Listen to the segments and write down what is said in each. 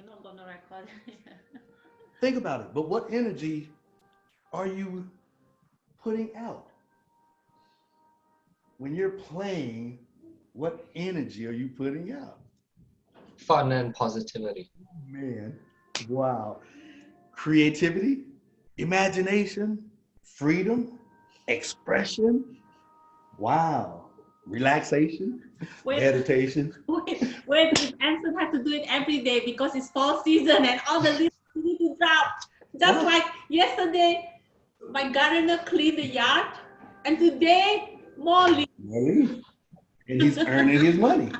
You're not gonna record. Think about it. But what energy are you putting out? When you're playing, what energy are you putting out? Fun and positivity. Man, wow. Creativity, imagination, freedom, expression. Wow. Relaxation, Wait, meditation. wait, this Anson has to do it every day because it's fall season and all the leaves need to drop. Just What? like yesterday, my gardener cleaned the yard, and today, more leaves. Really? And he's earning his money.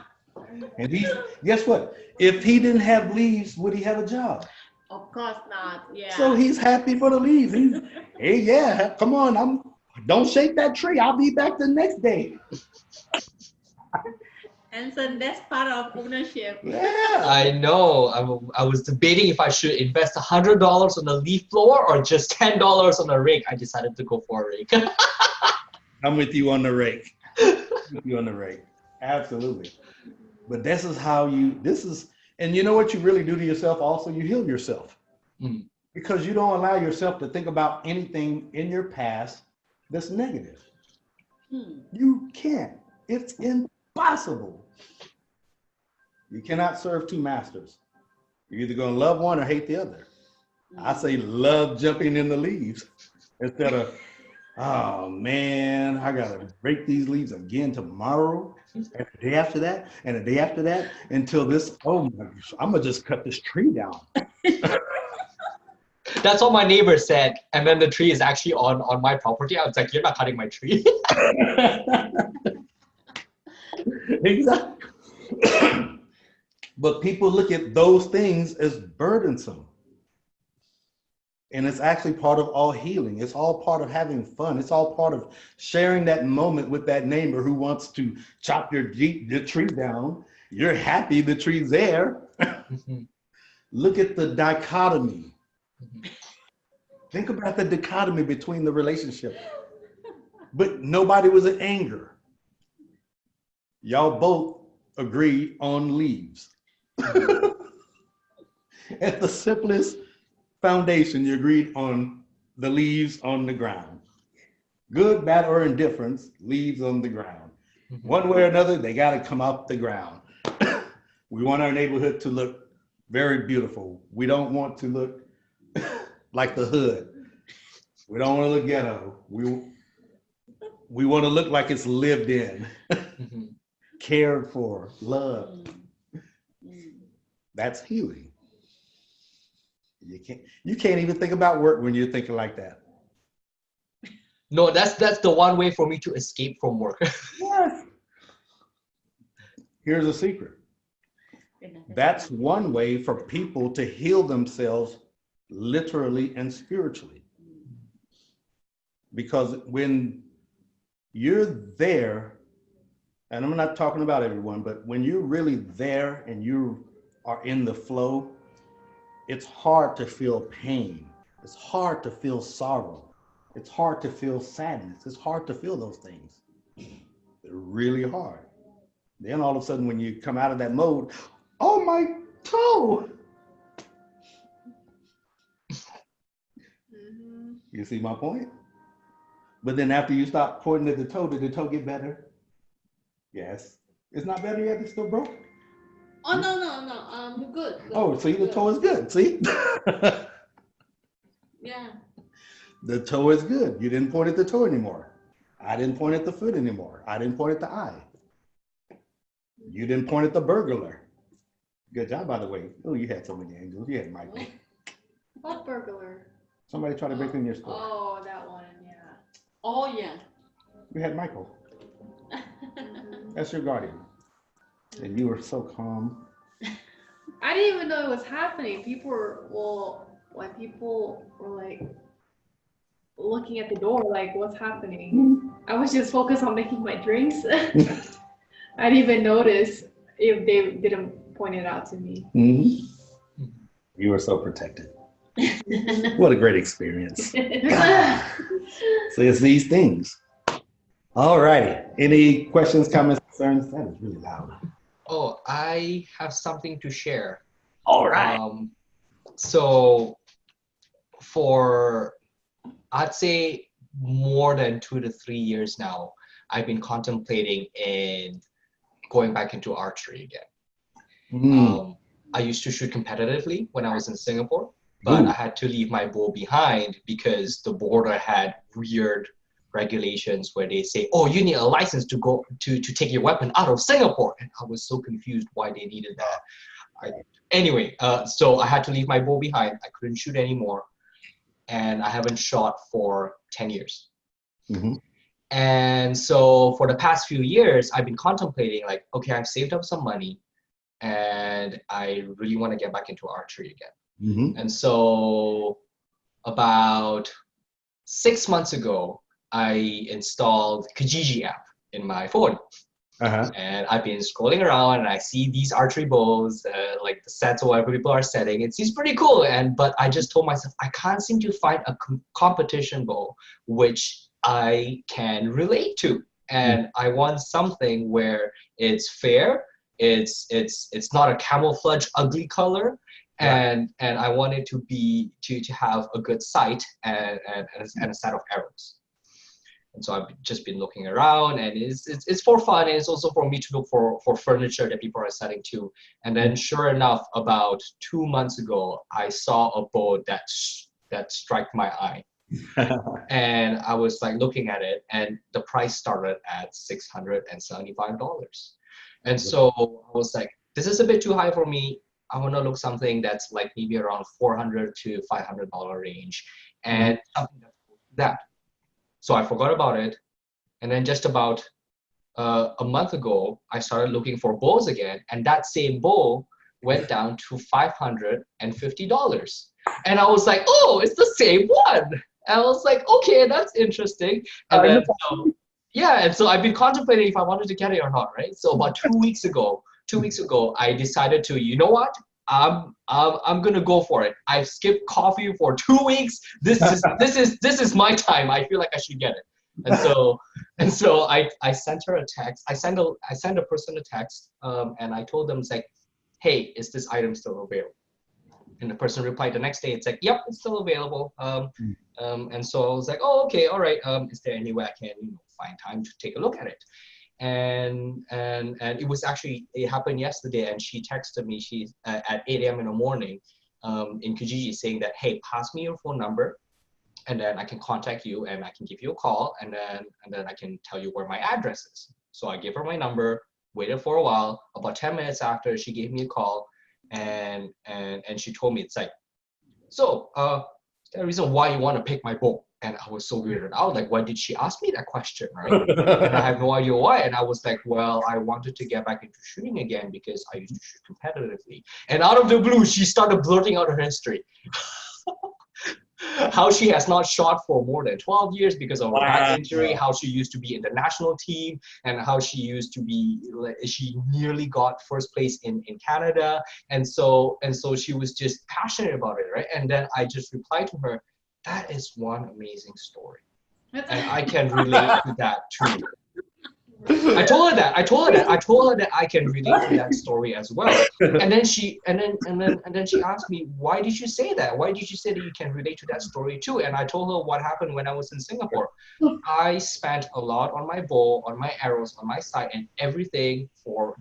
And he's, guess what? If he didn't have leaves, would he have a job? Of course not, yeah. So he's happy for the leaves. He's, hey, yeah, come on, don't shake that tree. I'll be back the next day. Anson, that's part of ownership. Yeah. I know. I was debating if I should invest $100 on a leaf blower or just $10 on a rake. I decided to go for a rake. I'm with you on the rake. With you on the rake. Absolutely. But this is how and you know what you really do to yourself also? You heal yourself. Mm. Because you don't allow yourself to think about anything in your past that's negative. You can't. It's impossible. You cannot serve two masters. You're either going to love one or hate the other. I say love jumping in the leaves instead of, oh man, I got to break these leaves again tomorrow and the day after that and the day after that until this, oh my gosh, I'm going to just cut this tree down. That's what my neighbor said. And then the tree is actually on my property. I was like, you're not cutting my tree. Exactly. But people look at those things as burdensome. And it's actually part of all healing. It's all part of having fun. It's all part of sharing that moment with that neighbor who wants to chop your tree down. You're happy the tree's there. Look at the dichotomy. Think about the dichotomy between the relationship. But nobody was in anger. Y'all both agreed on leaves. At the simplest foundation, you agreed on the leaves on the ground. Good, bad, or indifference, leaves on the ground. One way or another, they got to come off the ground. We want our neighborhood to look very beautiful. We don't want to look like the hood. We don't want to look ghetto. We want to look like it's lived in, cared for, loved. That's healing. You can't even think about work when you're thinking like that. No, that's the one way for me to escape from work. Yes. Here's a secret. That's one way for people to heal themselves literally and spiritually. Because when you're there, and I'm not talking about everyone, but when you're really there and you are in the flow, it's hard to feel pain. It's hard to feel sorrow. It's hard to feel sadness. It's hard to feel those things. They're really hard. Then all of a sudden, when you come out of that mode, oh, my toe. You see my point? But then after you stop pointing at the toe, did the toe get better? Yes. It's not better yet, it's still broken. Oh, no, good. Oh, see, the toe is good, see? Yeah. The toe is good. You didn't point at the toe anymore. I didn't point at the foot anymore. I didn't point at the eye. You didn't point at the burglar. Good job, by the way. Oh, you had so many angels. You had Michael. What burglar? Somebody tried to break in your store. Oh, that one, yeah. Oh, yeah. You had Michael. That's your guardian. And you were so calm. I didn't even know it was happening. People were like looking at the door, like, what's happening? I was just focused on making my drinks. I didn't even notice if they didn't point it out to me. Mm-hmm. You were so protected. What a great experience. So it's these things. All righty. Any questions, comments, concerns? That is really loud. Oh, I have something to share. All right. So for, I'd say more than 2 to 3 years now, I've been contemplating in going back into archery again. I used to shoot competitively when I was in Singapore, but I had to leave my bow behind because the border had weird regulations where they say, oh, you need a license to go to take your weapon out of Singapore. And I was so confused why they needed that. Anyway, so I had to leave my bow behind. I couldn't shoot anymore. And I haven't shot for 10 years. And so for the past few years, I've been contemplating like, okay, I've saved up some money and I really want to get back into archery again. And so about 6 months ago, I installed Kijiji app in my phone. And I've been scrolling around and I see these archery bows, like the sets or whatever people are setting. It seems pretty cool. But I just told myself, I can't seem to find a competition bow which I can relate to. And I want something where it's fair, it's not a camouflage ugly color, and I want it to be to have a good sight and a set of arrows. And so I've just been looking around, and it's for fun, and it's also for me to look for furniture that people are selling too. And then sure enough, about 2 months ago, I saw a bow that struck my eye. And I was like looking at it, and the price started at $675. And so I was like, this is a bit too high for me. I want to look something that's like maybe around $400 to $500 range, and something that's that. So I forgot about it. And then just about a month ago, I started looking for bows again, and that same bow went down to $550. And I was like, oh, it's the same one. And I was like, okay, that's interesting. And then, and so I've been contemplating if I wanted to get it or not, right? So about 2 weeks ago, I decided to, you know what? I'm gonna go for it. I've skipped coffee for 2 weeks. This is my time. I feel like I should get it. And so I sent her a text. I sent a person a text, and I told them, it's like, hey, is this item still available? And the person replied the next day. It's like, yep, it's still available. And so I was like, oh, okay, all right. Is there any way I can find time to take a look at it? And it was actually, it happened yesterday, and she texted me, she's at 8 a.m. in the morning in Kijiji saying that, hey, pass me your phone number, and then I can contact you and I can give you a call, and then I can tell you where my address is. So I gave her my number, waited for a while. About 10 minutes after, she gave me a call, and she told me, it's like, so is there a reason why you want to pick my bow? And I was so weirded out, like, why did she ask me that question, right? And I have no idea why. And I was like, well, I wanted to get back into shooting again because I used to shoot competitively. And out of the blue, she started blurting out her history. How she has not shot for more than 12 years because of her back injury, how she used to be in the national team, and how she used to be, she nearly got first place in Canada. And so she was just passionate about it, right? And then I just replied to her, that is one amazing story. And I can relate to that too. I told her that I can relate to that story as well. And then she asked me, why did you say that? Why did you say that you can relate to that story too? And I told her what happened when I was in Singapore. I spent a lot on my bow, on my arrows, on my sight, and everything for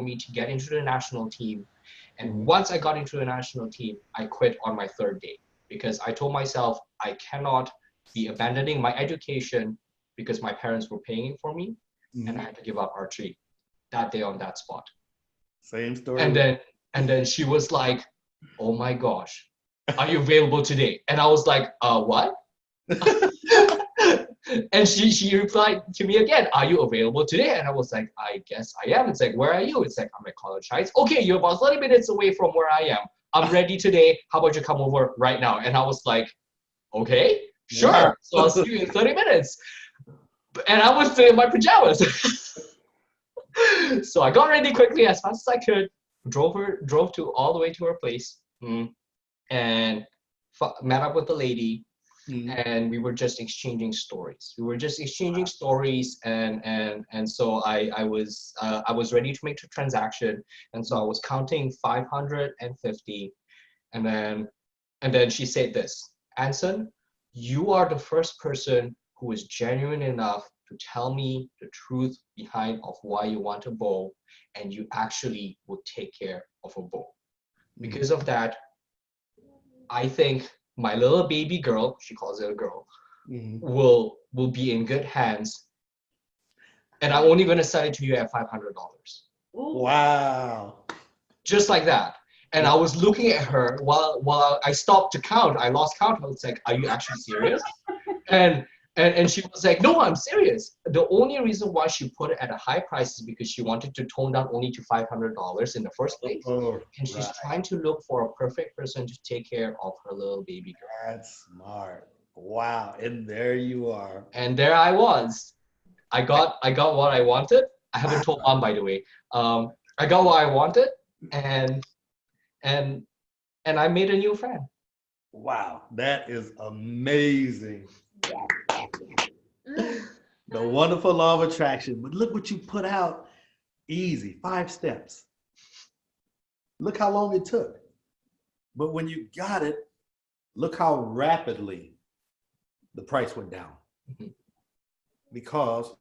me to get into the national team. And once I got into the national team, I quit on my 3rd day because I told myself I cannot be abandoning my education because my parents were paying it for me. And I had to give up archery that day on that spot. Same story. And then she was like, oh my gosh, are you available today? And I was like, what? And she replied to me again, are you available today? And I was like, I guess I am. It's like, where are you? It's like, I'm at College Heights. Okay, you're about 30 minutes away from where I am. I'm ready today. How about you come over right now? And I was like, okay, sure. Yeah. So I'll see you in 30 minutes. And I was still in my pajamas. So I got ready quickly as fast as I could, drove all the way to her place, and met up with the lady, and we were just exchanging stories. And so I was ready to make the transaction, and so I was counting 550, and then she said this, Anson, you are the first person who is genuine enough to tell me the truth behind of why you want a bow, and you actually would take care of a bow. Because of that, I think my little baby girl, she calls it a girl, will be in good hands. And I'm only going to sell it to you at $500. Wow. Just like that. And I was looking at her while I stopped to count. I lost count. I was like, are you actually serious? And she was like, no, I'm serious. The only reason why she put it at a high price is because she wanted to tone down only to $500 in the first place. And she's trying to look for a perfect person to take care of her little baby girl. That's smart. Wow. And there you are. And there I was. I got what I wanted. I haven't told Mom, by the way. I got what I wanted, and I made a new friend. Wow, that is amazing. The wonderful law of attraction. But look what you put out. Easy, 5 steps. Look how long it took. But when you got it, look how rapidly the price went down. Because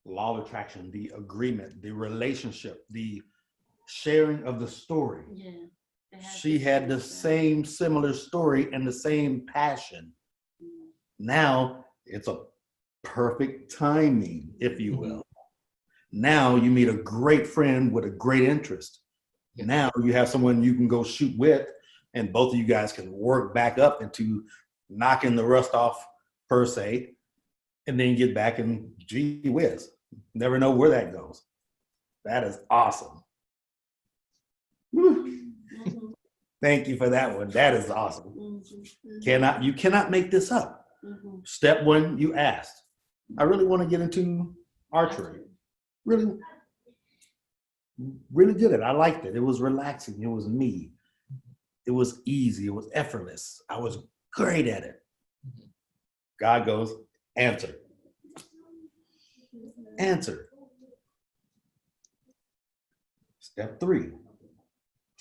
law of attraction, the agreement, the relationship, the sharing of the story. Yeah. She had the same similar story and the same passion. Now it's a perfect timing, if you will. Now you meet a great friend with a great interest. Now you have someone you can go shoot with, and both of you guys can work back up into knocking the rust off, per se, and then get back and gee whiz. Never know where that goes. That is awesome. Thank you for that one. That is awesome. You cannot make this up. Step 1, you asked, I really want to get into archery. Really good at it. I liked it. It was relaxing. It was me. It was easy. It was effortless. I was great at it. God goes, answer. Answer. Step 3,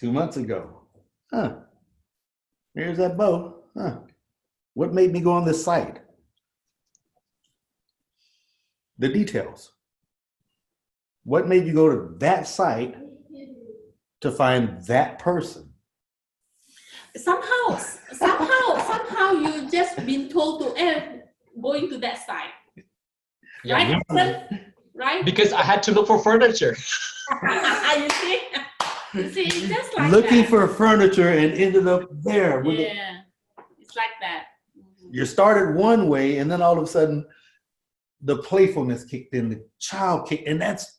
2 months ago. Here's that bow. What made me go on this site? The details. What made you go to that site to find that person? Somehow you just been told to going to that site. Yeah. Right? Because I had to look for furniture. You see, it's just like looking that. for furniture and ended up there. It's like that. You started one way, and then all of a sudden, the playfulness kicked in, the child kicked, and this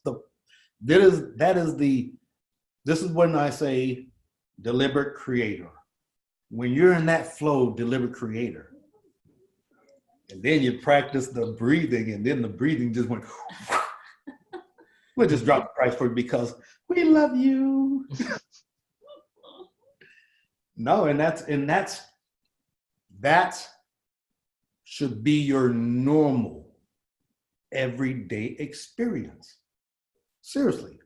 is when I say deliberate creator. When you're in that flow, deliberate creator. And then you practice the breathing, and then the breathing just went, we'll just drop the price for it because we love you. No, and that should be your normal everyday experience. Seriously.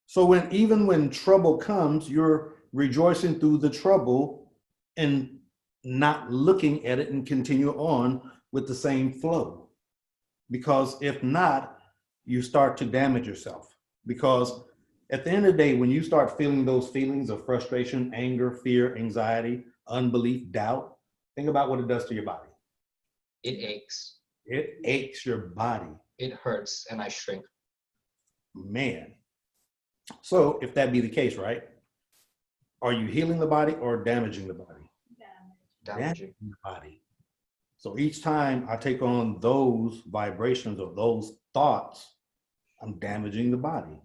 So even when trouble comes, you're rejoicing through the trouble and not looking at it and continue on with the same flow. Because if not, you start to damage yourself. Because at the end of the day, when you start feeling those feelings of frustration, anger, fear, anxiety, unbelief, doubt, think about what it does to your body. It aches. It aches your body. It hurts, and I shrink. Man. So if that be the case, right? Are you healing the body or damaging the body? Damaging the body. So each time I take on those vibrations or those thoughts, I'm damaging the body.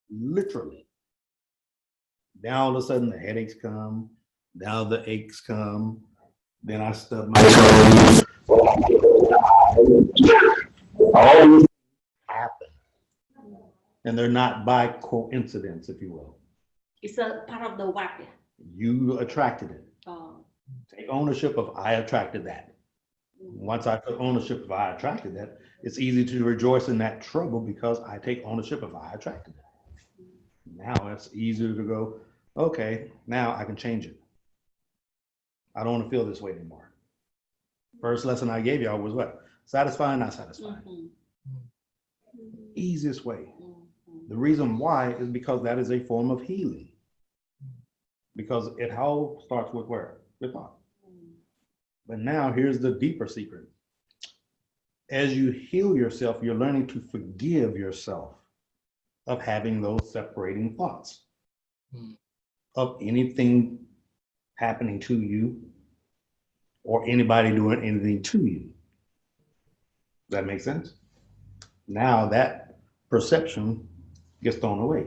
Literally. Now all of a sudden the headaches come, now the aches come, then I stub my toes. All these happen. And they're not by coincidence, if you will. It's a part of the work. You attracted it. Take ownership of I attracted that. Once I took ownership of I attracted that, it's easy to rejoice in that trouble because I take ownership of I attracted it. Now it's easier to go, okay, now I can change it. I don't want to feel this way anymore. First lesson I gave y'all was what? Satisfying, not satisfying. Easiest way. The reason why is because that is a form of healing. Because it all starts with where? With thought. But now here's the deeper secret. As you heal yourself, you're learning to forgive yourself of having those separating thoughts, of anything happening to you or anybody doing anything to you. Does that make sense? Now that perception gets thrown away.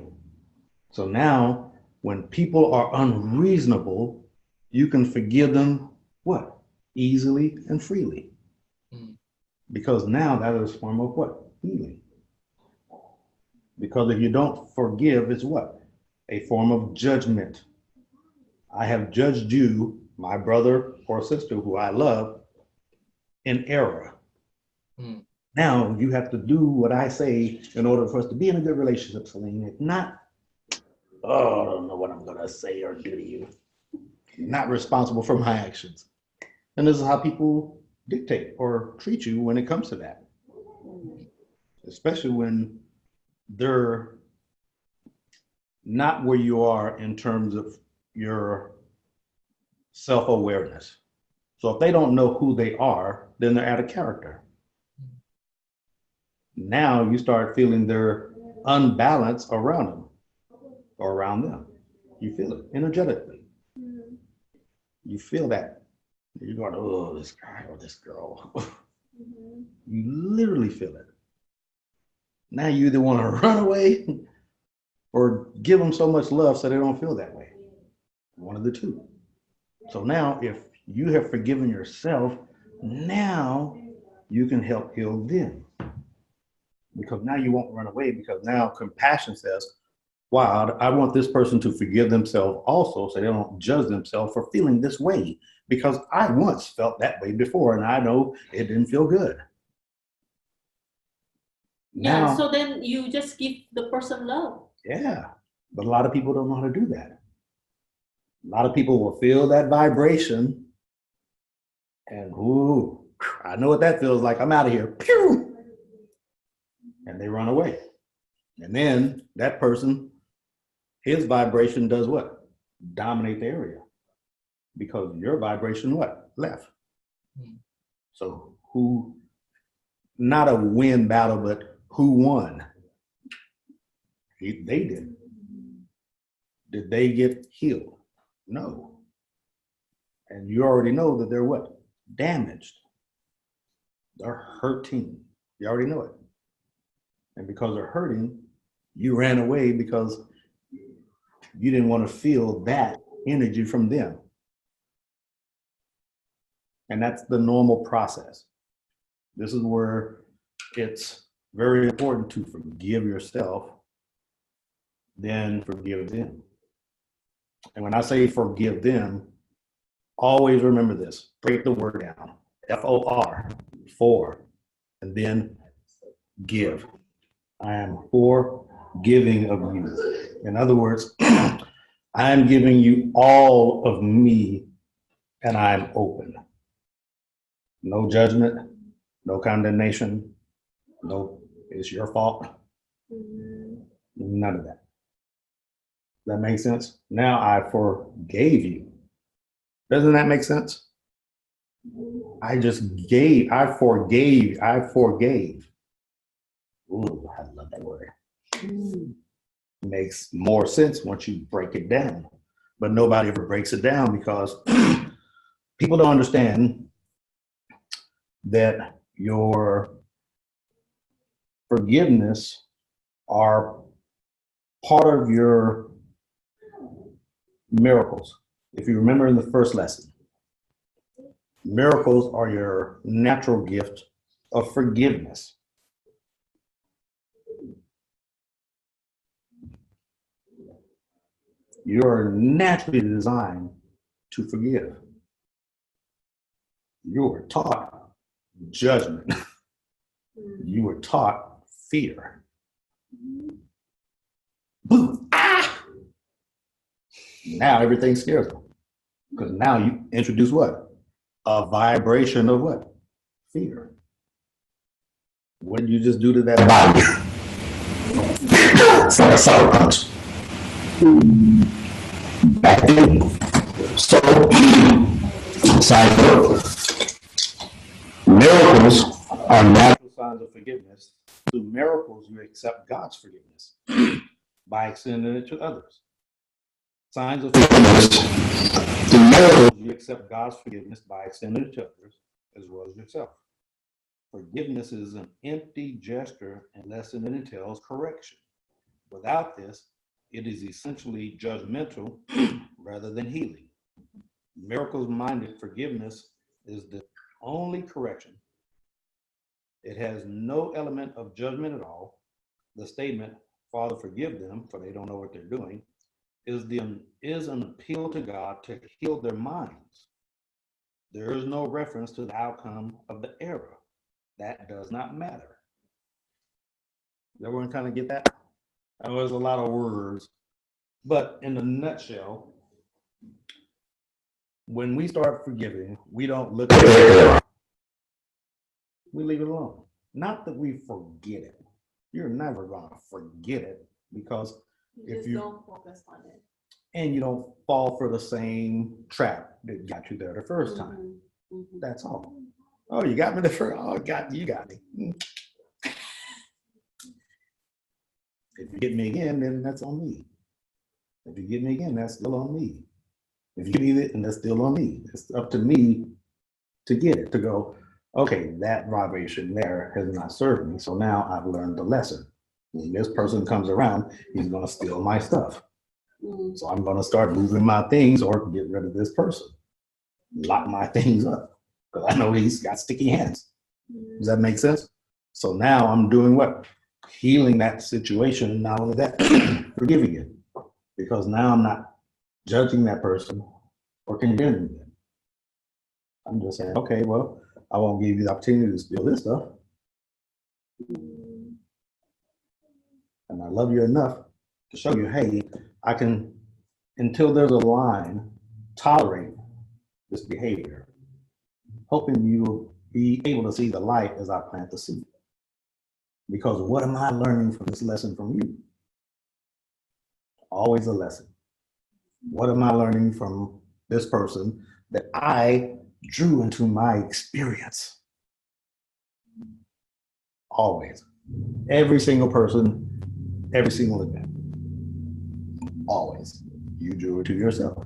So now when people are unreasonable, you can forgive them what? Easily and freely. Because now that is a form of what? Healing. Because if you don't forgive, it's what? A form of judgment. I have judged you, my brother or sister who I love, in error. Now you have to do what I say in order for us to be in a good relationship, Celine. If not, oh, I don't know what I'm going to say or do to you. Not responsible for my actions. And this is how people dictate or treat you when it comes to that. Especially when they're not where you are in terms of your self-awareness. So if they don't know who they are, then they're out of character. Now you start feeling their unbalance around them or around them. You feel it energetically. You feel that. You're going, oh, this guy or this girl. You literally feel it. Now you either want to run away or give them so much love so they don't feel that way. One of the two. So now if you have forgiven yourself, now you can help heal them. Because now you won't run away, because now compassion says, wow, I want this person to forgive themselves also so they don't judge themselves for feeling this way, because I once felt that way before and I know it didn't feel good. Yeah, Now, so then you just give the person love. Yeah, but a lot of people don't know how to do that. A lot of people will feel that vibration and, ooh, I know what that feels like. I'm out of here. Pew! And they run away. And then that person, his vibration does what? Dominate the area. Because your vibration what? Left. So who, not a win battle, but who won? They did. Did they get healed? No. And you already know that they're what? Damaged. They're hurting. You already know it. And because they're hurting, you ran away because you didn't want to feel that energy from them. And that's the normal process. This is where it's very important to forgive yourself, then forgive them. And when I say forgive them, always remember this. Break the word down. F-O-R, for, and then give. I am forgiving of you. In other words, I am giving you all of me and I'm open. No judgment, no condemnation, no, it's your fault. None of that. That makes sense? Now I forgave you. Doesn't that make sense? I forgave. Ooh, I love that word. Makes more sense once you break it down. But nobody ever breaks it down because people don't understand that your forgiveness are part of your miracles. If you remember in the first lesson, miracles are your natural gift of forgiveness. You're naturally designed to forgive. You were taught judgment. You were taught fear. Boo! Ah! Now everything scares them. Because now you introduce what? A vibration of what? Fear. What did you just do to that body? It's like a sour punch. Back in. So, side note, miracles are natural signs of forgiveness. Through miracles, you accept God's forgiveness by extending it to others. Signs of forgiveness. Through miracles, you accept God's forgiveness by extending it to others as well as yourself. Forgiveness is an empty gesture unless it entails correction. Without this, it is essentially judgmental rather than healing. Miracles-minded forgiveness is the only correction. It has no element of judgment at all. The statement, Father, forgive them, for they don't know what they're doing, is an appeal to God to heal their minds. There is no reference to the outcome of the error. That does not matter. Everyone kind of get that? I know there's a lot of words, but in a nutshell, when we start forgiving, we don't look at it. We leave it alone. Not that we forget it. You're never going to forget it because if you don't focus on it. And you don't fall for the same trap that got you there the first time. That's all. Oh, you got me the first. Oh, you got me. If you get me again, then that's on me. If you get me again, that's still on me. If you get me it, then that's still on me. It's up to me to get it, to go, okay, that vibration there has not served me. So now I've learned the lesson. When this person comes around, he's going to steal my stuff. So I'm going to start moving my things or get rid of this person. Lock my things up because I know he's got sticky hands. Does that make sense? So now I'm doing what? Healing that situation. Not only that, forgiving it. Because now I'm not judging that person or condemning them. I'm just saying, okay, well, I won't give you the opportunity to steal this stuff. And I love you enough to show you, hey, I can, until there's a line, tolerate this behavior, hoping you'll be able to see the light as I plant the seed. Because what am I learning from this lesson from you? Always a lesson. What am I learning from this person that I drew into my experience? Always. Every single person, every single event. Always. You drew it to yourself.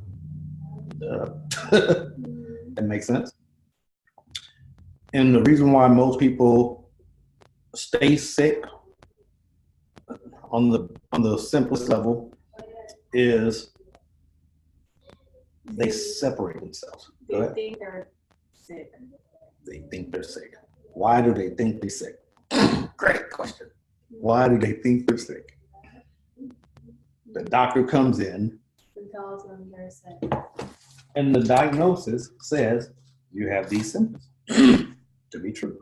That makes sense. And the reason why most people stay sick on the simplest level is they separate themselves. They think they're sick. They think they're sick. Why do they think they're sick? Great question. Why do they think they're sick? The doctor comes in And tells them they're sick. and the diagnosis says you have these symptoms to be true.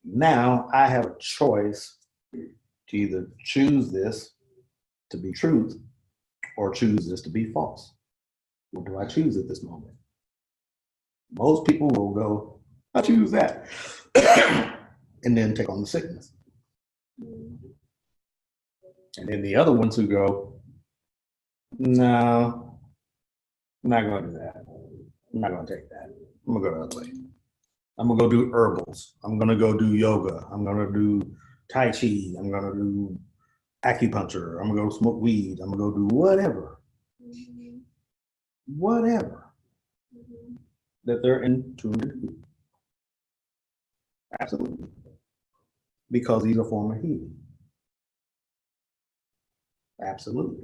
Now I have a choice to either choose this to be truth or choose this to be false. What do I choose at this moment? Most people will go, I choose that, and then take on the sickness. And then the other ones who go, no, I'm not going to do that. I'm not going to take that. I'm going to go the other way. I'm going to go do herbals. I'm going to go do yoga. I'm going to do Tai Chi. I'm going to do acupuncture. I'm going to go smoke weed. I'm going to go do whatever. Whatever that they're in tune to do. Absolutely. Because these are form of healing. Absolutely.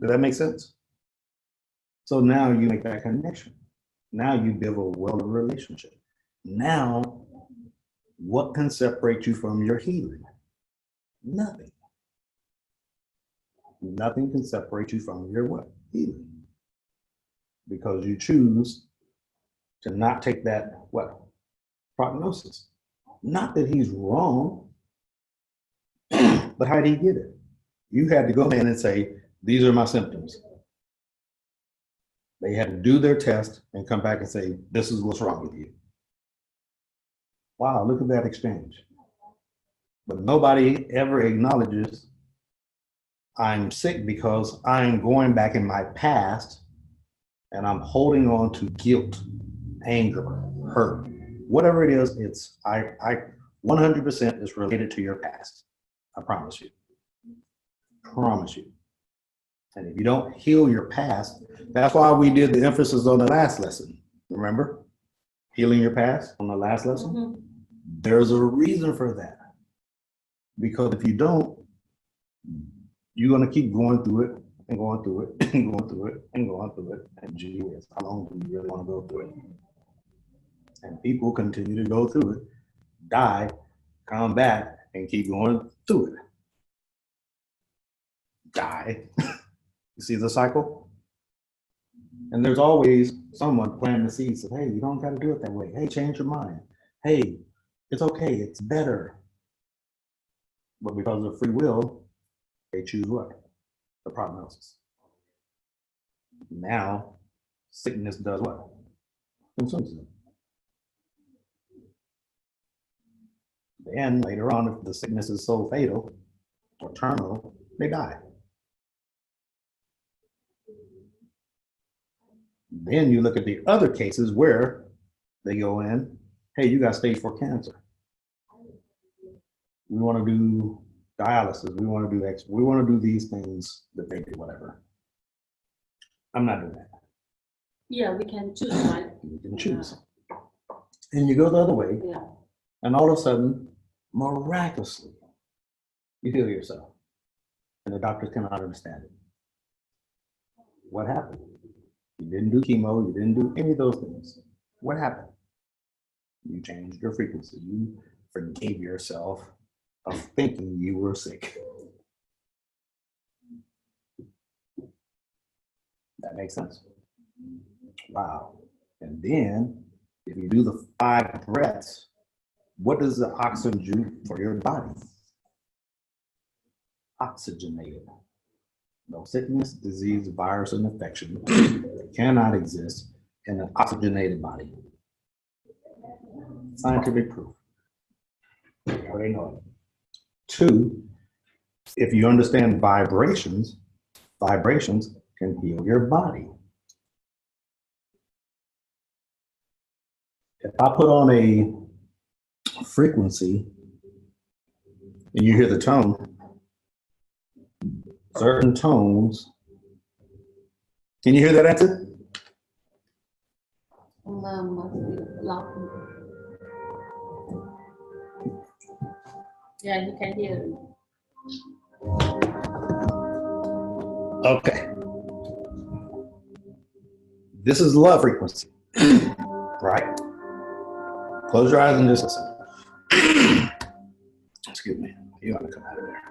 Does that make sense? So now you make that connection. Now you build a well-of relationship. Now, what can separate you from your healing? Nothing. Nothing can separate you from your what? Healing. Because you choose to not take that, what? Prognosis. Not that he's wrong, but how did he get it? You had to go in and say, these are my symptoms. They had to do their test and come back and say, this is what's wrong with you. Wow, look at that exchange. But nobody ever acknowledges I'm sick because I'm going back in my past and I'm holding on to guilt, anger, hurt. Whatever it is, it's I 100% is related to your past. I promise you. Promise you. And if you don't heal your past, that's why we did the emphasis on the last lesson. Remember? Healing your past on the last lesson? Mm-hmm. There's a reason for that. Because if you don't, you're going to keep going through it and going through it and going through it and going through it. And gee whiz, how long do you really want to go through it? And people continue to go through it, die, come back, and keep going through it. Die. You see the cycle? And there's always someone planting the seeds of, hey, you don't got to do it that way. Hey, change your mind. Hey, it's okay. It's better. But because of free will, they choose what? The prognosis. Now, sickness does what? Consumes them. Then later on, if the sickness is so fatal or terminal, they die. Then you look at the other cases where they go in, hey, you got stage 4 cancer. We want to do dialysis. We want to do X. We want to do these things that they do, whatever. I'm not doing that. Yeah, we can choose, right? You can choose. And you go the other way. Yeah. And all of a sudden, miraculously, you heal yourself. And the doctors cannot understand it. What happened? You didn't do chemo, you didn't do any of those things. What happened? You changed your frequency. You forgave yourself of thinking you were sick. That makes sense? Wow. And then, if you do the 5 breaths, what does the oxygen do for your body? Oxygenated. No sickness, disease, virus, and infection cannot exist in an oxygenated body. Scientific proof. Or they know it. 2, if you understand vibrations, vibrations can heal your body. If I put on a frequency and you hear the tone, certain tones, can you hear that answer? Yeah, you can hear. Okay. This is love frequency, right? Close your eyes and just listen. Excuse me. You want to come out of there.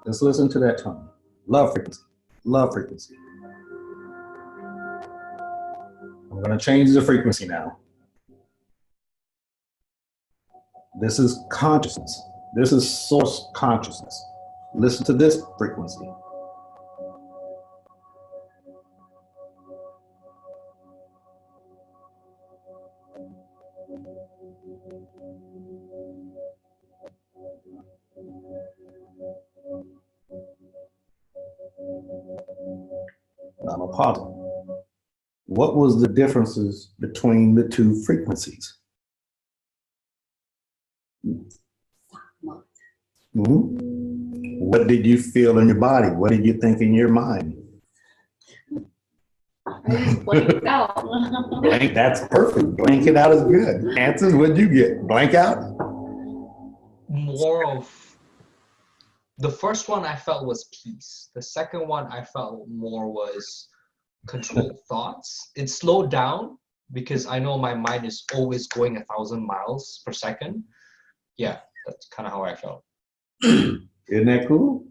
Just listen to that tone. Love frequency. Love frequency. I'm going to change the frequency now. This is consciousness. This is source consciousness. Listen to this frequency. I'm a pause. What was the differences between the 2 frequencies? Mm-hmm. What did you feel in your body? What did you think in your mind? I just blanked out. Blank, that's perfect. Blank it out is good. Answers, what did you get? Blank out? More of the first one I felt was peace. The second one I felt more was controlled thoughts. It slowed down because I know my mind is always going 1,000 miles per second. Yeah, that's kind of how I felt. Isn't that cool?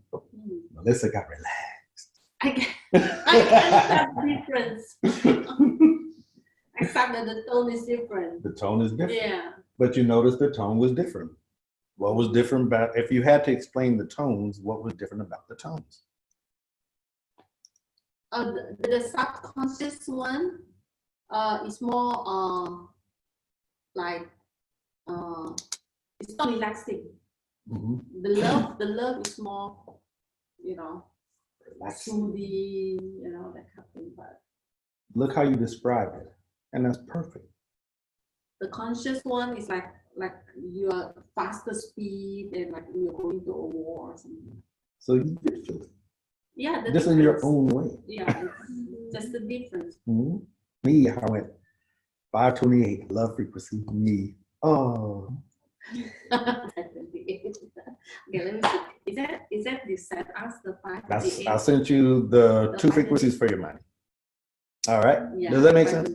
Melissa got relaxed. I accept the difference. Except that the tone is different. The tone is different. Yeah. But you notice the tone was different. What was different about, if you had to explain the tones, what was different about the tones? The subconscious one is more like it's not relaxing. Mm-hmm. The love is more, soothing, that kind of thing. But Look how you described it, and that's perfect. the conscious one is like you are faster speed and like you're going to a war or something. So you did feel it. Yeah, Just in your own way. Yeah, just the difference. Mm-hmm. Me, I went 528, love frequency, me. Oh. Okay, let me see. Is that the set us the 528? I sent you the two frequencies for your money. All right. Yeah, does that make sense?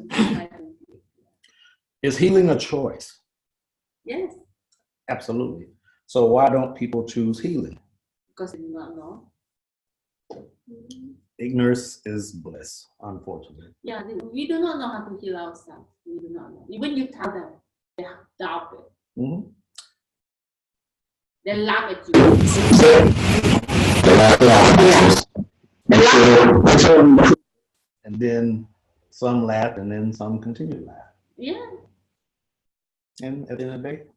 Is healing a choice? Yes. Absolutely. So why don't people choose healing? Because they do not know. Ignorance is bliss, unfortunately. Yeah, we do not know how to heal ourselves. We do not know. Even you tell them, they doubt it. Mm-hmm. They laugh at you. And then some laugh, and then some continue to laugh. Yeah. And at the end of the day, it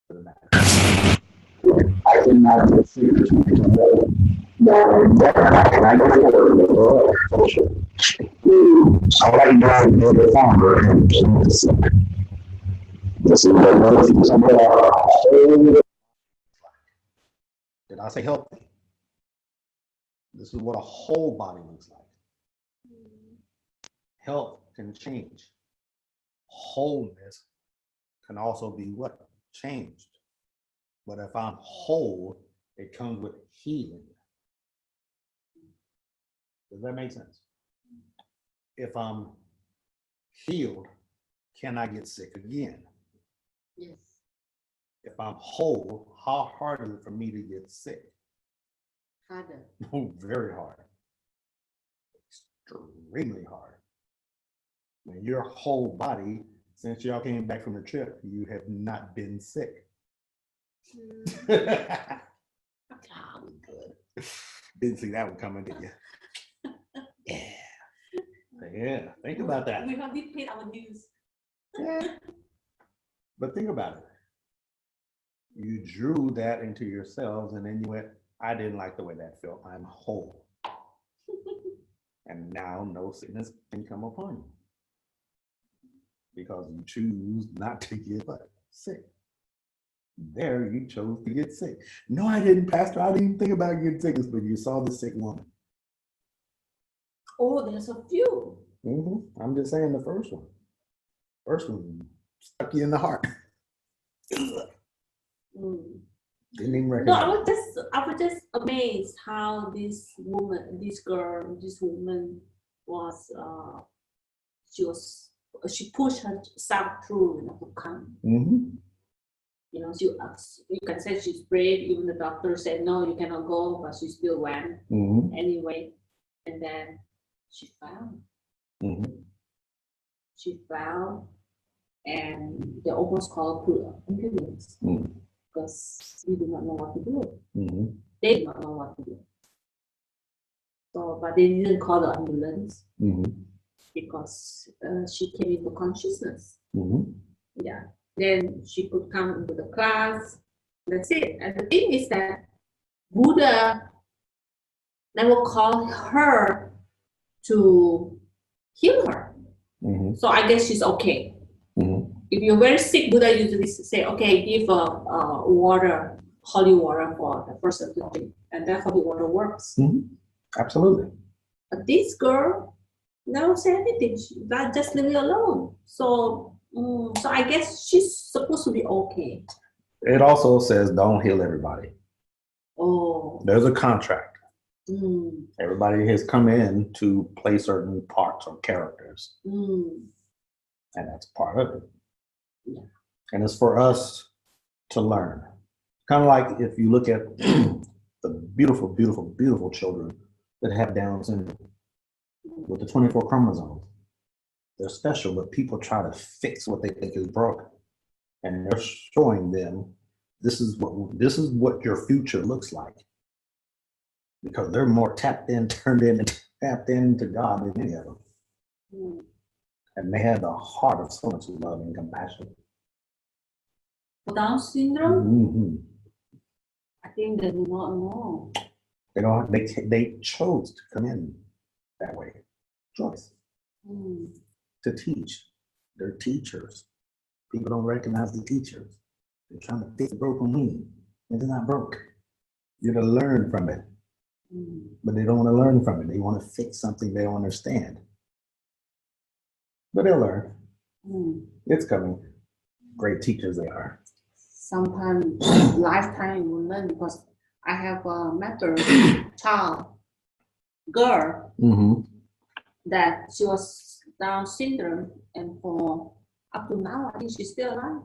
doesn't matter. I did not Did I say healthy? This is what a whole body looks like. Health can change. Wholeness can also be what? Changed. But if I'm whole, it comes with healing. Does that make sense? If I'm healed, can I get sick again? Yes. If I'm whole, how hard is it for me to get sick? Harder. Very hard. Extremely hard. When your whole body, since y'all came back from the trip, you have not been sick. Good. Didn't see that one coming, did you? Yeah. Yeah, think about that. We have paid our dues. Yeah. But think about it. You drew that into yourselves, and then you went, I didn't like the way that felt. I'm whole. And now no sickness can come upon you because you choose not to get sick. There you chose to get sick. No, I didn't, Pastor. I didn't think about getting sickness, but you saw the sick woman. Oh, there's a few. Mm-hmm. I'm just saying the first one. First one stuck you in the heart. Didn't even recognize. No, I was just amazed how this woman was she pushed herself through to come. Mm-hmm. You can say she's brave. Even the doctor said no, you cannot go, but she still went anyway. And then she fell. Mm-hmm. She fell, and they almost called ambulance because we do not know what to do. Mm-hmm. They do not know what to do. So, but they didn't call the ambulance because she came into consciousness. Mm-hmm. Yeah. Then she could come into the class. That's it. And the thing is that Buddha never called her to heal her. Mm-hmm. So I guess she's okay. Mm-hmm. If you're very sick, Buddha usually say, okay, give water, holy water for the person to drink. And that holy water works. Mm-hmm. Absolutely. But this girl never said anything. That just leave it alone. So I guess she's supposed to be okay. It also says don't heal everybody. Oh. There's a contract. Everybody has come in to play certain parts or characters. And that's part of it. Yeah. And it's for us to learn. Kind of like if you look at the beautiful, beautiful, beautiful children that have Down syndrome with the 24 chromosomes. They're special, but people try to fix what they think is broken. And they're showing them this is what your future looks like. Because they're more tapped in, turned in, and tapped into God than any of them. And they have the heart of so much love and compassion. Down syndrome? Mm-hmm. I think they do not know. They don't. They chose to come in that way. Choice to teach. They're teachers. People don't recognize the teachers. They're trying to fix broken wing. It's not broke. You're to learn from it. But they don't want to learn from it. They want to fix something they don't understand. But they'll learn. It's coming. Great teachers they are. Sometimes lifetime will learn because I have a mentor child, girl, that she was Down syndrome, and for up to now, I think she's still alive.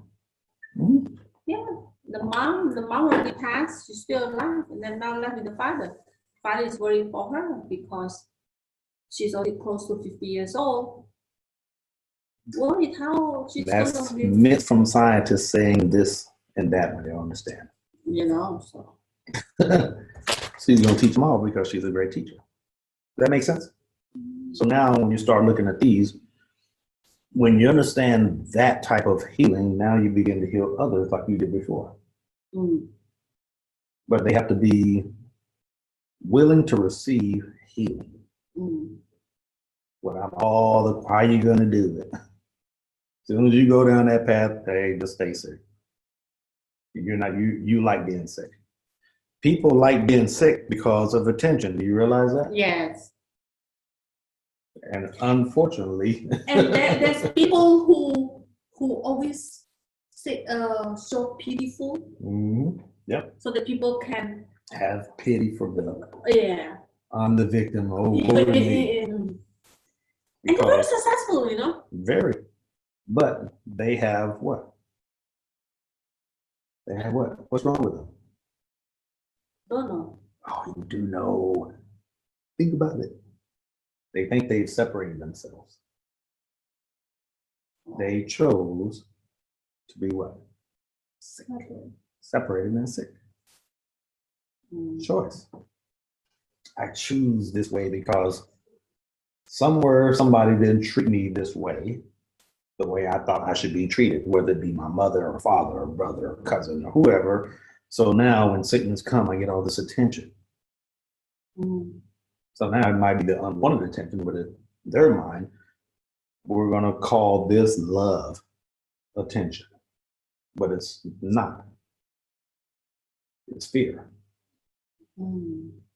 Yeah, the mom already passed, she's still alive, and then now left with the father. Father is worried for her because she's already close to 50 years old. Worried how she's That's gonna be. myth from scientists saying this and that, but they don't understand. You know, so. She's gonna teach them all because she's a great teacher. Does that make sense? So now when you start looking at these, when you understand that type of healing, now you begin to heal others like you did before. But they have to be willing to receive healing. Without all the, how are you gonna do it? As soon as you go down that path, hey, just stay sick. You're not, you like being sick. People like being sick because of attention. Do you realize that? Yes. And unfortunately, And there's people who always say so pitiful. Yep. So that people can Have pity for them. Yeah. I'm the victim. Oh, poor me. And they're very successful, you know. Very. But they have what? They have what? What's wrong with them? Don't know. Oh, you do know. Think about it. They think they've separated themselves. They chose to be what? Sick. Separated and sick. Choice. I choose this way because somewhere somebody didn't treat me this way, the way I thought I should be treated, whether it be my mother or father or brother or cousin or whoever. So now when sickness come, I get all this attention. So now it might be the unwanted attention, but in their mind, we're going to call this love attention, but it's not. It's fear.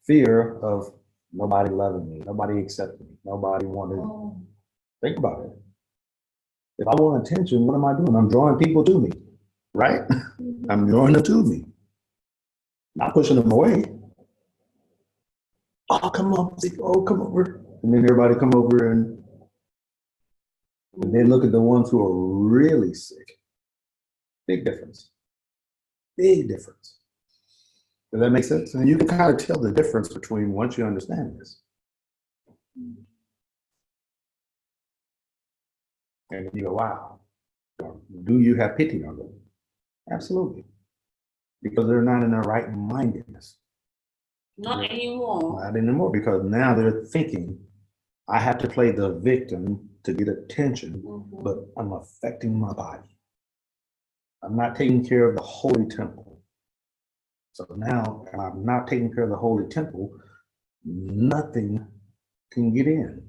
Fear of nobody loving me, nobody accepting me, nobody wanting me. Think about it. If I want attention, what am I doing? I'm drawing people to me, right? I'm drawing them to me, not pushing them away. Oh, come on, oh, come over. And then everybody come over and then look at the ones who are really sick. Big difference. Big difference. Does that make sense? And you can kind of tell the difference between once you understand this. And you go, wow. Do you have pity on them? Absolutely. Because they're not in their right mindedness. Not anymore. Not anymore, because now they're thinking, I have to play the victim to get attention, but I'm affecting my body. I'm not taking care of the holy temple. So now I'm not taking care of the holy temple, nothing can get in.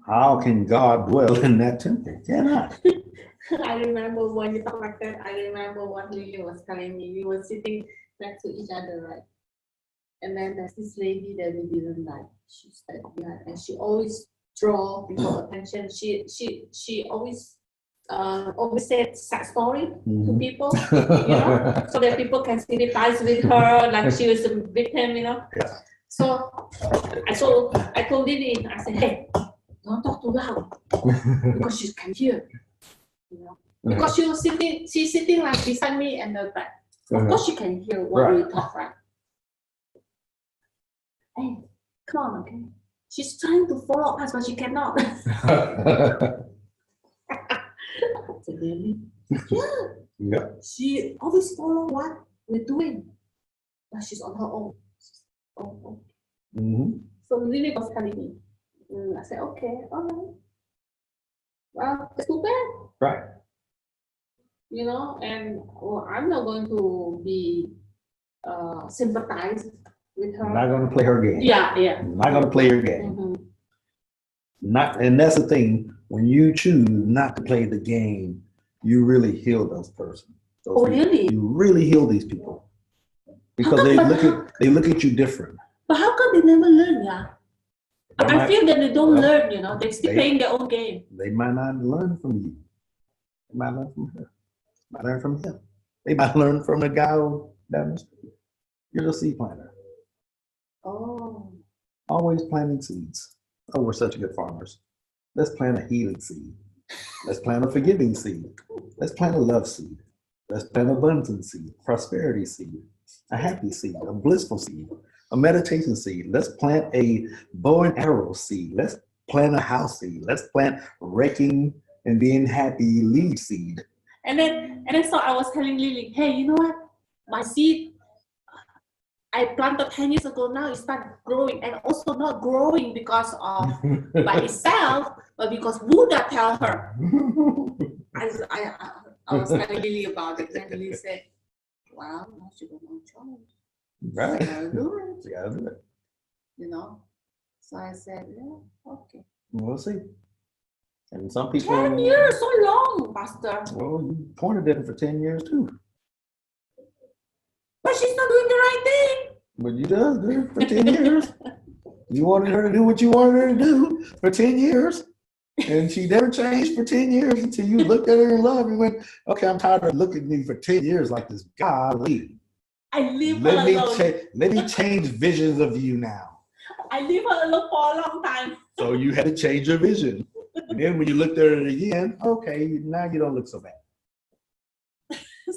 How can God dwell in that temple? Cannot. I remember when you talk like that, I remember what Lily was telling me. We were sitting next to each other, right? And then there's this lady that we didn't like. She said, yeah, and she always draw people attention. She always said sad story to people, you know, so that people can sympathize with her, like she was a victim, you know. Yeah. So I told Lily, I said, hey, don't talk too loud because she can hear, you know. Because she's sitting like beside me and the back. Of course she can hear what we talk, right? Hey, come on, okay. She's trying to follow us, but she cannot. I said, really? Yeah. Yeah. She always follow what we're doing, but she's on her own. Oh. Mm-hmm. So Lily was telling me. I said, okay, all right. Well, it's too bad. Right. You know, and I'm not going to be sympathize with her. Not going to play her game. Yeah. Not going to play her game. Mm-hmm. Not, and that's the thing. When you choose not to play the game, you really heal those persons. Really? You really heal these people because they look at you different. But how come they never learn? Yeah. I feel that they don't learn. You know, they're still playing their own game. They might not learn from you. They might learn from her. Might learn from him. They might learn from the guy down the street. You're the seed planter. Oh. Always planting seeds. Oh, we're such good farmers. Let's plant a healing seed. Let's plant a forgiving seed. Let's plant a love seed. Let's plant an abundance seed, prosperity seed, a happy seed, a blissful seed, a meditation seed. Let's plant a bow and arrow seed. Let's plant a house seed. Let's plant raking and being happy leaf seed. And then so I was telling Lily, hey, you know what? My seed I planted 10 years ago, now it started growing, and also not growing because of by itself, but because Buddha tell her. I was telling Lily about it, and Lily said, well, now she got no choice. Right. She gotta do it. You gotta do it. You know? So I said, yeah, okay. We'll see. And some people 10 years, so long, Pastor. Well, you pointed at it for 10 years too. But she's not doing the right thing. But you does do it for 10 years. You wanted her to do what you wanted her to do for 10 years. And she never changed for 10 years until you looked at her in love and went, okay, I'm tired of looking at you for 10 years like this. Golly. I leave her alone. Let me change visions of you now. I leave her alone for a long time. So you had to change your vision. And then when you looked at it again, okay, now you don't look so bad.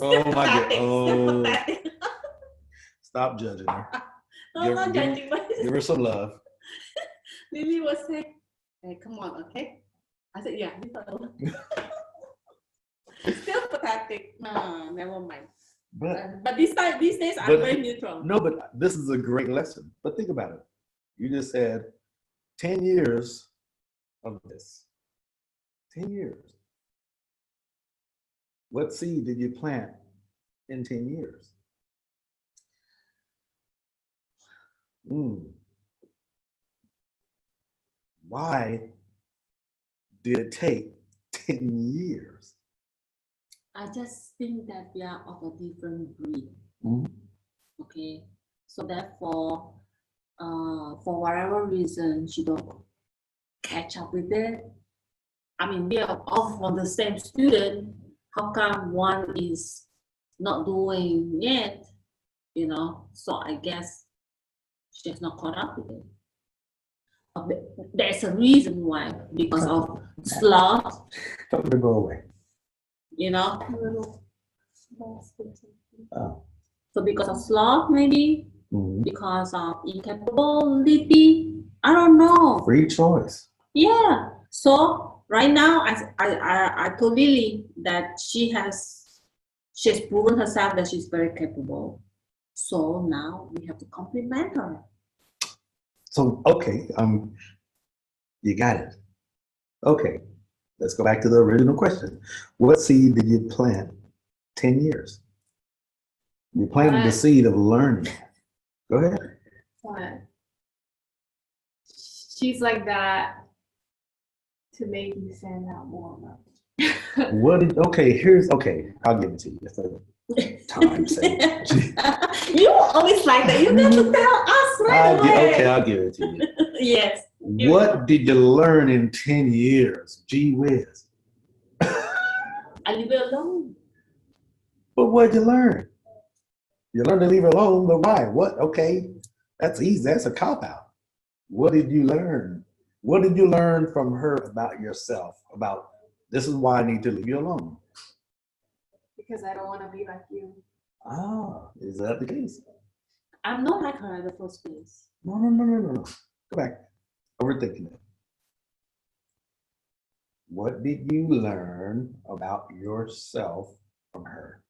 Oh my God. Oh. Stop judging her. No, I'm not judging, but give her some love. Lily was saying, hey, come on, okay? I said, yeah, leave her alone. Still pathetic. No, never mind. But these days, I'm very neutral. No, but this is a great lesson. But think about it. You just said 10 years of this. 10 years. What seed did you plant in 10 years? Why did it take 10 years? I just think that we are of a different breed. Okay, so therefore, for whatever reason, she don't catch up with it. I mean, we are all from the same student. How come one is not doing yet? You know, so I guess she's not caught up with it. There's a reason why, because of sloth. Tell her to go away. You know. Oh. So because of sloth, maybe because of incapability. I don't know. Free choice. Yeah. So right now, I told Lily that she has proven herself that she's very capable. So now we have to compliment her. So okay, you got it. Okay, let's go back to the original question. What seed did you plant 10 years? You planted the seed of learning. Go ahead. What? She's like that to make you stand out more. I'll give it to you. For time's sake. You always like that. You never tell us right away. I'll give it to you. Yes. What did you learn in 10 years? Gee whiz. I leave it alone. But what did you learn? You learned to leave her alone, but why? What? Okay, that's easy. That's a cop-out. What did you learn? What did you learn from her about yourself? About this is why I need to leave you alone. Because I don't want to be like you. Ah, is that the case? I'm not like her in the first place. No. Go back. Overthinking it. What did you learn about yourself from her?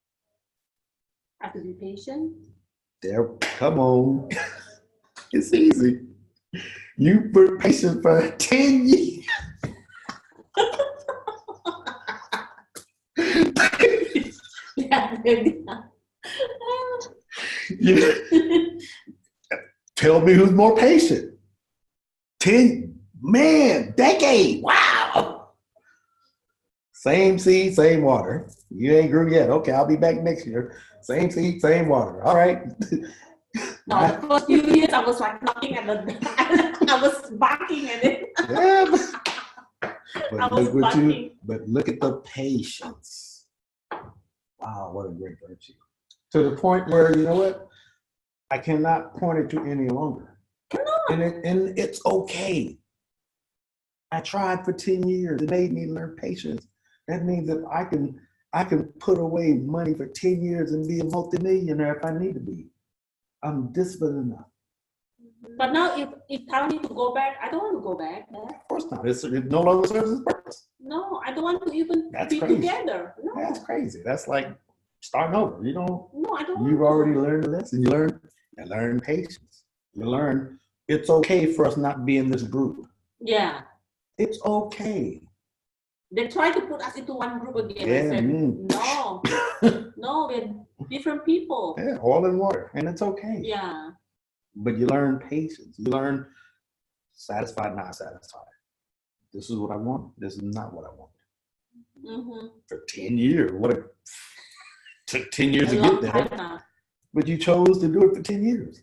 I have to be patient. There, come on. It's easy. You were patient for 10 years. Tell me who's more patient. 10, man, decade. Wow. Same seed, same water. You ain't grew yet. Okay, I'll be back next year. Same seed, same water. All right. No, the first few years I was like knocking at the I was barking at it. Yeah, I was barking. but look at the patience. Wow, what a great virtue. To the point where, you know what? I cannot point it to any longer. And it's okay. I tried for 10 years. It made me learn patience. That means that I can put away money for 10 years and be a multimillionaire if I need to be. I'm disciplined enough. But now if I need to go back, I don't want to go back. Of course not. It no longer serves its purpose. No, I don't want to even That's be crazy. together. No. That's crazy. That's like starting over. You don't. No, I don't. You've already learned the lesson. You learn patience. You learn it's okay for us not to be in this group. Yeah. It's okay. They try to put us into one group again. Yeah, I said, no, we're different people. Yeah, oil and water, and it's okay. Yeah. But you learn patience. You learn satisfied, not satisfied. This is what I want. This is not what I want. Mm-hmm. For 10 years, took 10 years A to long get time there. now. But you chose to do it for 10 years.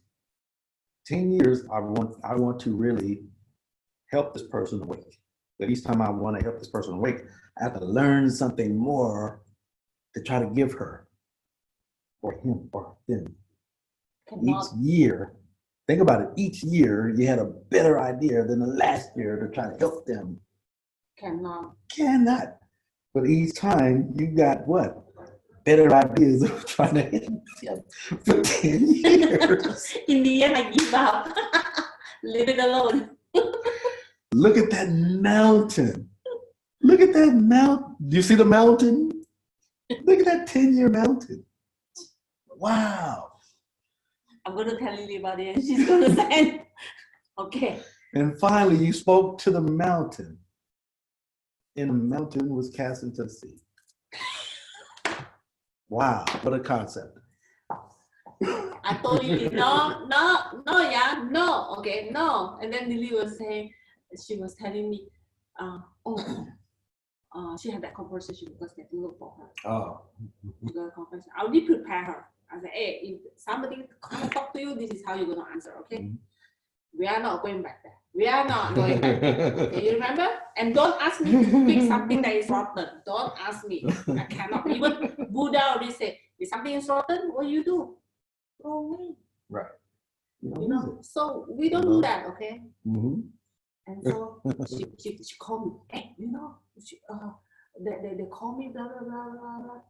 10 years, I want to really help this person awake. But each time I want to help this person awake, I have to learn something more to try to give her or him or them. Each year, think about it, each year you had a better idea than the last year to try to help them. Cannot. But each time you got what? Better ideas of trying to help them for 10 years. In the end, I give up. Leave it alone. Look at that mountain. Look at that mountain. Do you see the mountain? Look at that 10-year mountain. Wow. I'm going to tell Lily about it and she's going to say, okay. And finally, you spoke to the mountain. And the mountain was cast into the sea. Wow, what a concept. I told Lily, no, okay, no. And then Lily was saying, she was telling me, she had that conversation because they look for her. Oh. The conversation. I already prepare her. I said, hey, if somebody come and talk to you, this is how you're going to answer, okay? Mm-hmm. We are not going back there. We are not going back there. Okay, you remember? And don't ask me to fix something that is rotten. Don't ask me. I cannot. Even Buddha already said, if something is rotten, what do you do? Throw away. Right. You know, so we don't do that, okay? Mm-hmm. And so she called me, hey, you know, they call me, blah, blah, blah, blah, blah.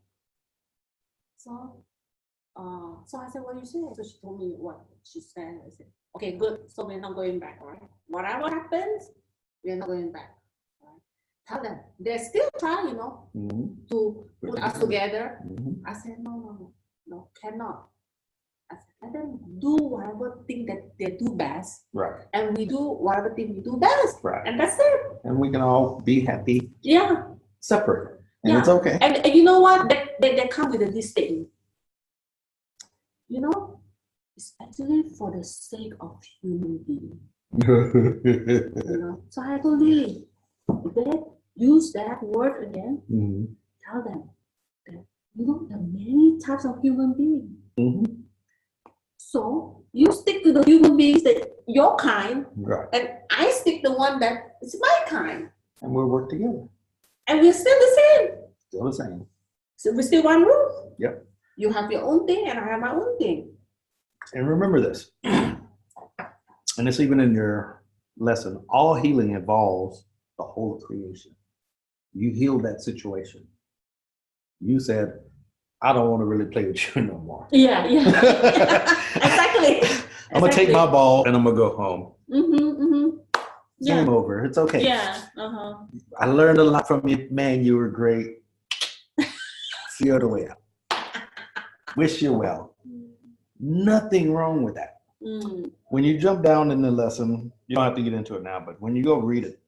So I said, what you say? So she told me what she said. I said, okay, good. So we're not going back, all right? Whatever happens, we're not going back. All right? Tell them. They still try, you know, to put us together. I said, no, cannot. I said, let them do whatever thing that they do best. Right. And we do whatever thing we do best. Right. And that's it. And we can all be happy. Yeah. Separate. And it's okay. And you know what? They come with this thing. You know, it's actually for the sake of human being. You know, so I told Lily, if they use that word again, tell them that you know there are many types of human beings. So you stick to the human beings that your kind, right. And I stick to the one that is my kind. And we'll work together. And we're still the same. Still the same. So we're still one roof. Yep. You have your own thing and I have my own thing. And remember this, and it's even in your lesson, all healing involves the whole of creation. You healed that situation. You said, I don't want to really play with you no more. Yeah. Exactly. I'm going to take my ball and I'm going to go home. Game over. It's okay. Yeah. I learned a lot from you, man. You were great. See you the way out. Wish you well. Nothing wrong with that. When you jump down in the lesson, you don't have to get into it now, but when you go read it,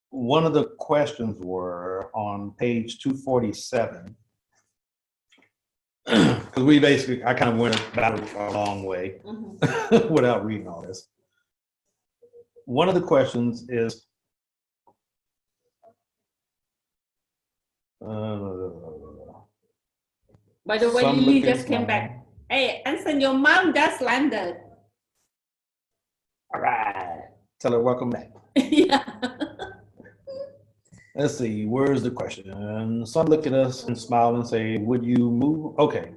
one of the questions were on page 247, because we basically, I kind of went about it a long way without reading all this. One of the questions is, by the way, Lily just came back. Hey, Anson, your mom just landed. All right. Tell her welcome back. Yeah. Let's see, where's the question? Some look at us and smile and say, would you move? Okay.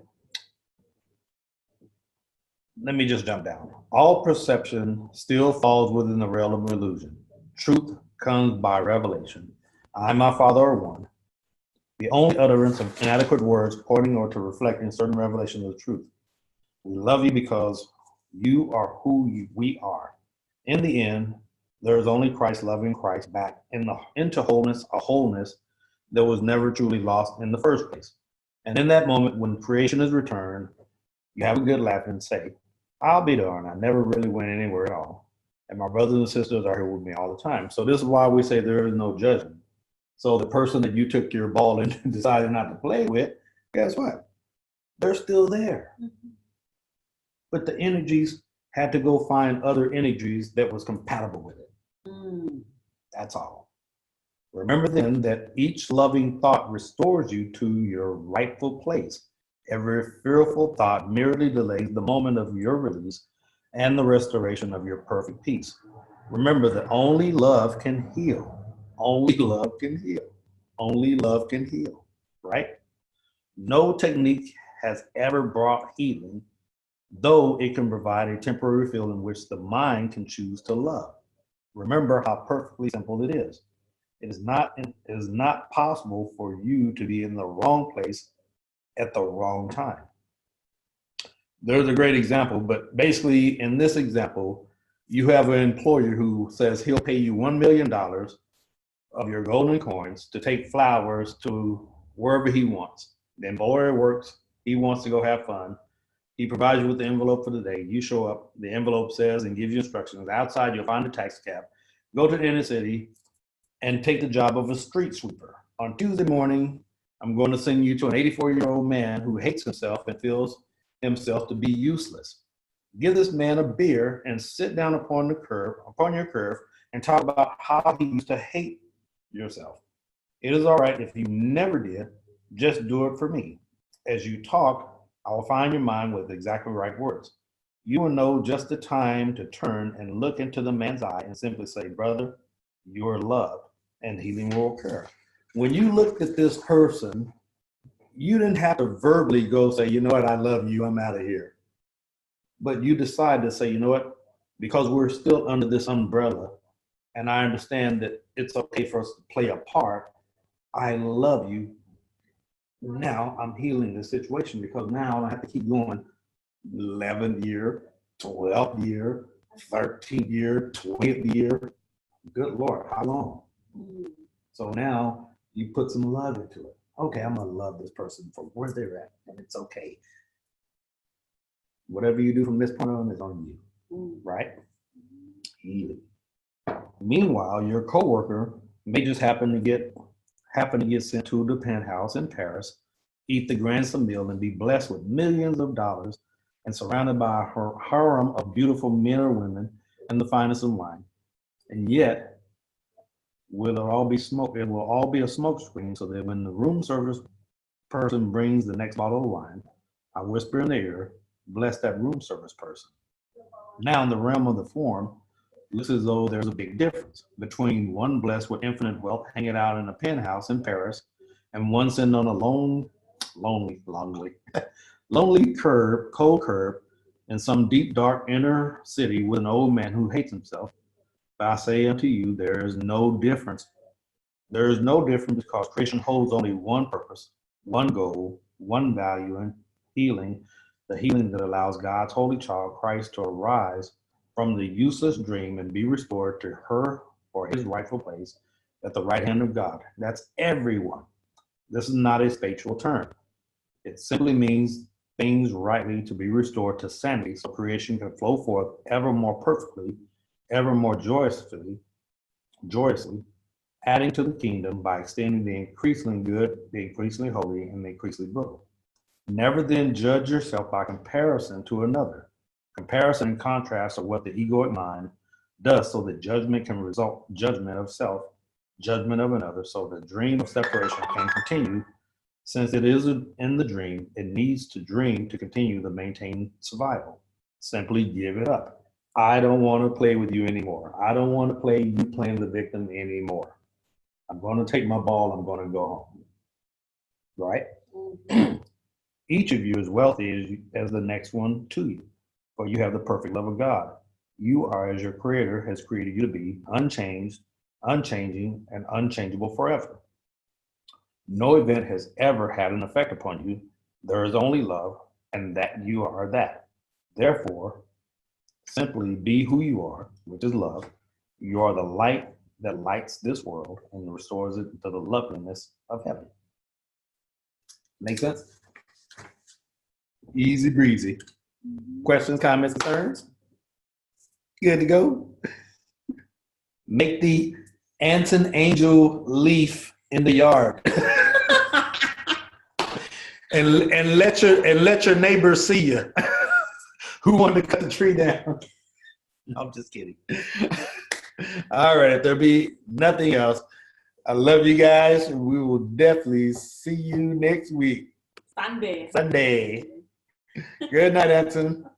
Let me just jump down. All perception still falls within the realm of illusion. Truth comes by revelation. I and my Father are one. The only utterance of inadequate words pointing or to reflecting certain revelations of the truth. We love you because you are who we are. In the end, there is only Christ loving Christ back into wholeness, a wholeness that was never truly lost in the first place. And in that moment, when creation is returned, you have a good laugh and say, I'll be darned, I never really went anywhere at all. And my brothers and sisters are here with me all the time. So this is why we say there is no judgment. So the person that you took your ball and decided not to play with, guess what? They're still there. But the energies had to go find other energies that was compatible with it. That's all. Remember then that each loving thought restores you to your rightful place. Every fearful thought merely delays the moment of your release and the restoration of your perfect peace. Remember that only love can heal. Only love can heal. Only love can heal, right? No technique has ever brought healing, though it can provide a temporary feel in which the mind can choose to love. Remember how perfectly simple it is. It is not possible for you to be in the wrong place at the wrong time. There's a great example, but basically in this example, you have an employer who says he'll pay you $1 million of your golden coins to take flowers to wherever he wants. The employer works, he wants to go have fun. He provides you with the envelope for the day. You show up, the envelope says and gives you instructions. Outside, you'll find a taxi cab, go to the inner city, and take the job of a street sweeper. On Tuesday morning, I'm going to send you to an 84-year-old man who hates himself and feels himself to be useless. Give this man a beer and sit down upon your curve, and talk about how he used to hate yourself. It is all right if you never did, just do it for me. As you talk, I will find your mind with exactly the right words. You will know just the time to turn and look into the man's eye and simply say, brother, you are loved, and healing will occur. When you looked at this person, you didn't have to verbally go say, you know what, I love you, I'm out of here. But you decide to say, you know what, because we're still under this umbrella, and I understand that it's okay for us to play a part, I love you. Now I'm healing the situation because now I have to keep going 11th year, 12th year, 13th year, 20th year. Good Lord, how long? So now you put some love into it. Okay, I'm gonna love this person for where they're at, and it's okay. Whatever you do from this point on is on you, right? Healing. Meanwhile, your coworker may just happen to get sent to the penthouse in Paris, eat the grandest meal, and be blessed with millions of dollars and surrounded by a harem of beautiful men or women and the finest of wine. And yet, it will all be a smoke screen, so that when the room service person brings the next bottle of wine, I whisper in their ear, bless that room service person. Now, in the realm of the form, it looks as though there's a big difference between one blessed with infinite wealth hanging out in a penthouse in Paris and one sitting on a lonely cold curb in some deep, dark inner city with an old man who hates himself. But I say unto you, there is no difference. There is no difference because creation holds only one purpose, one goal, one value, and healing, the healing that allows God's holy child, Christ, to arise from the useless dream and be restored to her or his rightful place at the right hand of God. That's everyone. This is not a spatial term. It simply means things rightly to be restored to sanity so creation can flow forth ever more perfectly, ever more joyously, adding to the kingdom by extending the increasingly good, the increasingly holy, and the increasingly brutal. Never then judge yourself by comparison to another. Comparison and contrast are what the egoic mind does so that judgment can result judgment of self, judgment of another, so the dream of separation can continue. Since it is in the dream, it needs to dream to continue to maintain survival. Simply give it up. I don't want to play with you anymore. I don't want to play you playing the victim anymore. I'm going to take my ball. I'm going to go home. Right? Each of you is wealthy as the next one to you, for you have the perfect love of God. You are as your Creator has created you to be, unchanged, unchanging, and unchangeable forever. No event has ever had an effect upon you. There is only love, and that you are that. Therefore, simply be who you are, which is love. You are the light that lights this world and restores it to the loveliness of heaven. Make sense? Easy breezy. Questions, comments, concerns? Good to go? Make the Anton Angel leaf in the yard. and let your neighbors see you. Who wanted to cut the tree down? I'm just kidding. All right, if there be nothing else, I love you guys. We will definitely see you next week. Sunday. Good night, Anton.